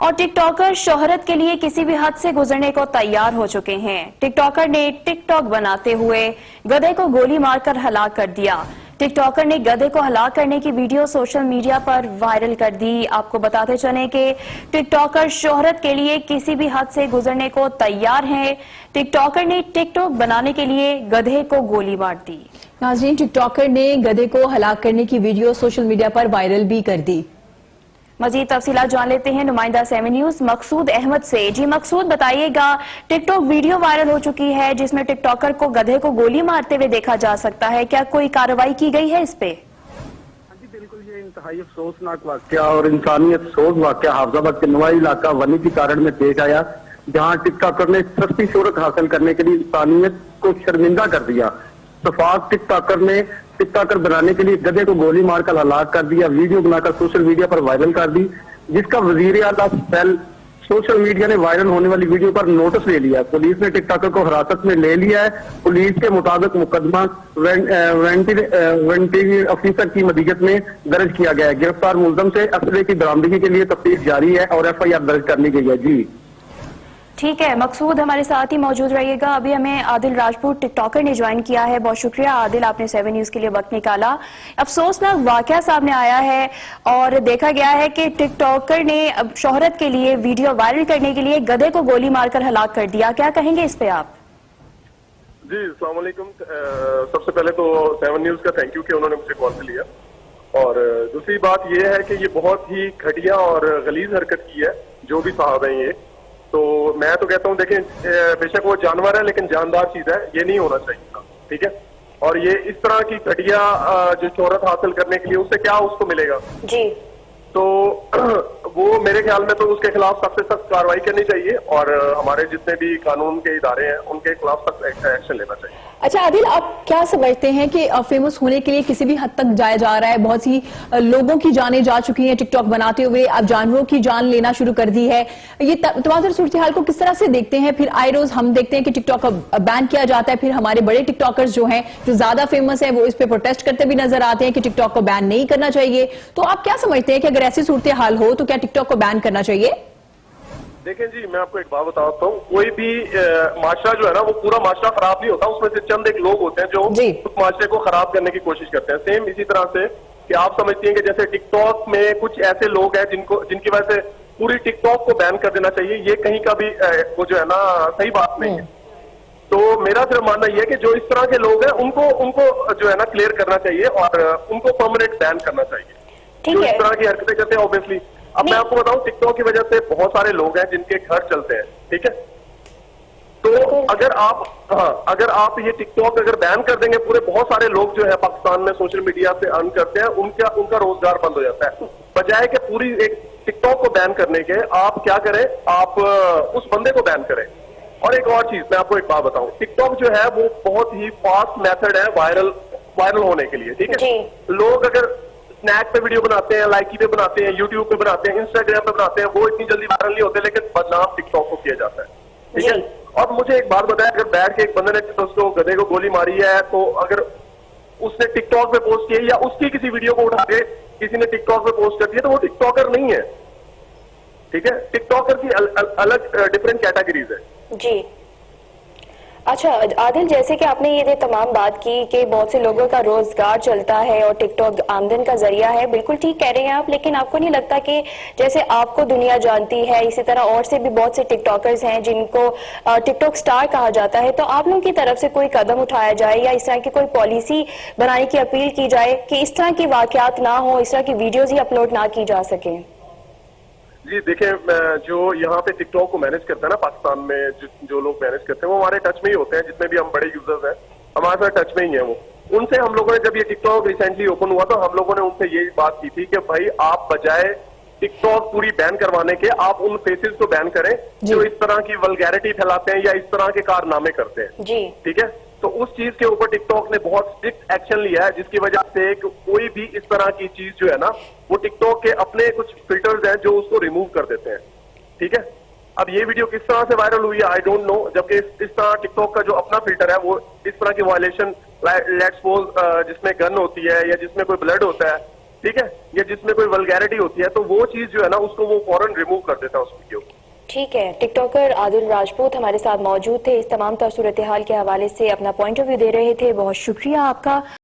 और टिकटॉकर शोहरत के लिए किसी भी हद से गुजरने को तैयार हो चुके हैं। टिकटॉकर ने टिकटॉक बनाते हुए गधे को गोली मारकर हलाक कर दिया। टिकटॉकर ने गधे को हलाक करने की वीडियो सोशल मीडिया पर वायरल कर दी। आपको बताते चलें कि टिकटॉकर शोहरत के लिए किसी भी हद से गुजरने को तैयार हैं। टिकटॉकर ने टिकटॉक बनाने के लिए गधे को गोली मार दी। नाज़रीन, टिकटॉकर ने गधे को हलाक करने की वीडियो सोशल मीडिया पर वायरल भी कर दी। मजीद तफसीलात जान लेते हैं नुमाइंदा 7 न्यूज मकसूद अहमद से। जी मकसूद, बताइएगा, टिकटॉक वीडियो वायरल हो चुकी है जिसमें टिकटॉकर को गधे को गोली मारते हुए देखा जा सकता है, क्या कोई कार्रवाई की गई है इस पे? जी बिल्कुल, ये इंतहाई अफसोसनाक वाकया और इंसानियत सोज वाकया हाफजाबाद के नवाई इलाका वनी की कारण में पेश आया, जहाँ टिकटॉकर ने सस्ती शोहरत हासिल करने के लिए इंसानियत को शर्मिंदा कर दिया। सफाक टिकटॉकर ने टिकटॉकर बनाने के लिए गधे को गोली मारकर हलाक कर दिया, वीडियो बनाकर सोशल मीडिया पर वायरल कर दी, जिसका वजीर आला सेल सोशल मीडिया ने वायरल होने वाली वीडियो पर नोटिस ले लिया। पुलिस ने टिकटॉकर को हिरासत में ले लिया है। पुलिस के मुताबिक मुकदमा वेंटिंग ऑफिसर की मदीयत में दर्ज किया गया है। गिरफ्तार मुलजम से असले की बरामदगी के लिए तफ्तीश जारी है और FIR दर्ज करनी गई है। जी ठीक है मकसूद, हमारे साथ ही मौजूद रहिएगा। अभी हमें आदिल राजपूत टिकटॉकर ने ज्वाइन किया है। बहुत शुक्रिया आदिल, आपने 7 न्यूज के लिए वक्त निकाला। अफसोसनाक वाकया सामने आया है और देखा गया है कि टिकटॉकर ने शोहरत के लिए वीडियो वायरल करने के लिए गधे को गोली मारकर हलाक कर दिया। क्या कहेंगे इस पे आप? जी अस्सलाम वालेकुम। सबसे पहले तो 7 न्यूज का थैंक यू कि उन्होंने मुझे कॉल पे लिया, और दूसरी बात यह है कि ये बहुत ही घटिया और गलीज हरकत की है जो भी साहब हैं ये। तो मैं तो कहता हूँ, देखें, बेशक वो जानवर है लेकिन जानदार चीज है, ये नहीं होना चाहिए था, ठीक है। और ये इस तरह की घटिया जो शोहरत हासिल करने के लिए उससे क्या उसको मिलेगा जी, तो वो मेरे ख्याल में तो उसके खिलाफ सबसे सख्त कार्रवाई करनी चाहिए और हमारे जितने भी कानून के इदारे हैं उनके खिलाफ सख्त एक्शन लेना चाहिए। अच्छा आदिल, आप क्या समझते हैं कि फेमस होने के लिए किसी भी हद तक जाया जा रहा है? बहुत सी लोगों की जानें जा चुकी हैं टिकटॉक बनाते हुए, अब जानवरों की जान लेना शुरू कर दी है। ये तमाम सूरत हाल को किस तरह से देखते हैं? फिर आए रोज हम देखते हैं कि टिकटॉक बैन किया जाता है, फिर हमारे बड़े टिकटॉकर्स जो हैं, जो ज्यादा फेमस है, वो इस पे प्रोटेस्ट करते भी नजर आते हैं कि टिकटॉक को बैन नहीं करना चाहिए। तो आप क्या समझते हैं कि अगर ऐसी सूरत हाल हो तो क्या टिकटॉक को बैन करना चाहिए? देखें जी, मैं आपको एक बात बताता हूँ, कोई भी माशरा जो है ना, वो पूरा माशरा खराब नहीं होता, उसमें से चंद एक लोग होते हैं जो उस माशरे को खराब करने की कोशिश करते हैं। सेम इसी तरह से कि आप समझती हैं कि जैसे टिकटॉक में कुछ ऐसे लोग हैं जिनकी वजह से पूरी टिकटॉक को बैन कर देना चाहिए, ये कहीं का भी वो जो है ना सही बात नहीं है। तो मेरा सिर्फ मानना यह है कि जो इस तरह के लोग हैं उनको जो है ना क्लियर करना चाहिए और उनको परमानेंट बैन करना चाहिए। जो इस तरह की हरकतें करते हैं ऑब्वियसली। अब मैं आपको बताऊं, टिकटॉक की वजह से बहुत सारे लोग हैं जिनके घर चलते हैं, ठीक है। तो अगर आप ये टिकटॉक अगर बैन कर देंगे, पूरे बहुत सारे लोग जो है पाकिस्तान में सोशल मीडिया से अर्न करते हैं, उनका रोजगार बंद हो जाता है। बजाय कि पूरी एक टिकटॉक को बैन करने के आप क्या करें, आप उस बंदे को बैन करें। और एक और चीज मैं आपको एक बात बताऊं, टिकटॉक जो है वो बहुत ही फास्ट मेथड है वायरल होने के लिए, ठीक है। लोग अगर स्नैक पे वीडियो बनाते हैं, लाइकी पे बनाते हैं, यूट्यूब पे बनाते हैं, इंस्टाग्राम पे बनाते हैं, वो इतनी जल्दी वायरल नहीं होते, लेकिन बदनाम टिकटॉक को किया जाता है, ठीक है। और मुझे एक बात बताया, अगर बैठ के एक बंदे ने दोस्तों गधे को गोली मारी है, तो अगर उसने टिकटॉक पे पोस्ट की या उसकी किसी वीडियो को उठा के किसी ने टिकटॉक पे पोस्ट कर दिया, तो वो टिकटॉकर नहीं है, ठीक है। टिकटॉकर की अलग डिफरेंट कैटेगरीज है जी। अच्छा आदिल, जैसे कि आपने ये तमाम बात की कि बहुत से लोगों का रोजगार चलता है और टिकटॉक आमदन का जरिया है, बिल्कुल ठीक कह रहे हैं आप, लेकिन आपको नहीं लगता कि जैसे आपको दुनिया जानती है, इसी तरह और से भी बहुत से टिकटॉकर्स हैं जिनको टिकटॉक स्टार कहा जाता है, तो आप लोगों की तरफ से कोई कदम उठाया जाए या इस तरह की कोई पॉलिसी बनाने की अपील की जाए कि इस तरह की वाकयात ना हो, इस तरह की वीडियोज ही अपलोड ना की जा सके? जी देखें, जो यहाँ पे टिकटॉक को मैनेज करता है ना पाकिस्तान में, जो लोग मैनेज करते हैं वो हमारे टच में ही होते हैं, जितने भी हम बड़े यूजर्स हैं हमारे साथ टच में ही है वो। उनसे हम लोगों ने, जब ये टिकटॉक रिसेंटली ओपन हुआ, तो हम लोगों ने उनसे यही बात की थी कि भाई आप बजाय टिकटॉक पूरी बैन करवाने के, आप उन फेसेस को बैन करें जो इस तरह की वल्गैरिटी फैलाते हैं या इस तरह के कारनामे करते हैं, ठीक है। तो उस चीज के ऊपर टिकटॉक ने बहुत स्ट्रिक्ट एक्शन लिया है, जिसकी वजह से कोई भी इस तरह की चीज जो है ना, वो टिकटॉक के अपने कुछ फिल्टर्स हैं जो उसको रिमूव कर देते हैं, ठीक है। अब ये वीडियो किस तरह से वायरल हुई है आई डोंट नो, जबकि इस तरह टिकटॉक का जो अपना फिल्टर है वो इस तरह की वायलेशन, लेट्स सपोज जिसमें गन होती है या जिसमें कोई ब्लड होता है, ठीक है, या जिसमें कोई वल्गैरिटी होती है, तो वो चीज जो है ना उसको वो फौरन रिमूव कर देता है उस वीडियो को। ठीक है, टिकटॉकर आदिल राजपूत हमारे साथ मौजूद थे, इस तमाम सूरत हाल के हवाले से अपना पॉइंट ऑफ व्यू दे रहे थे। बहुत शुक्रिया आपका।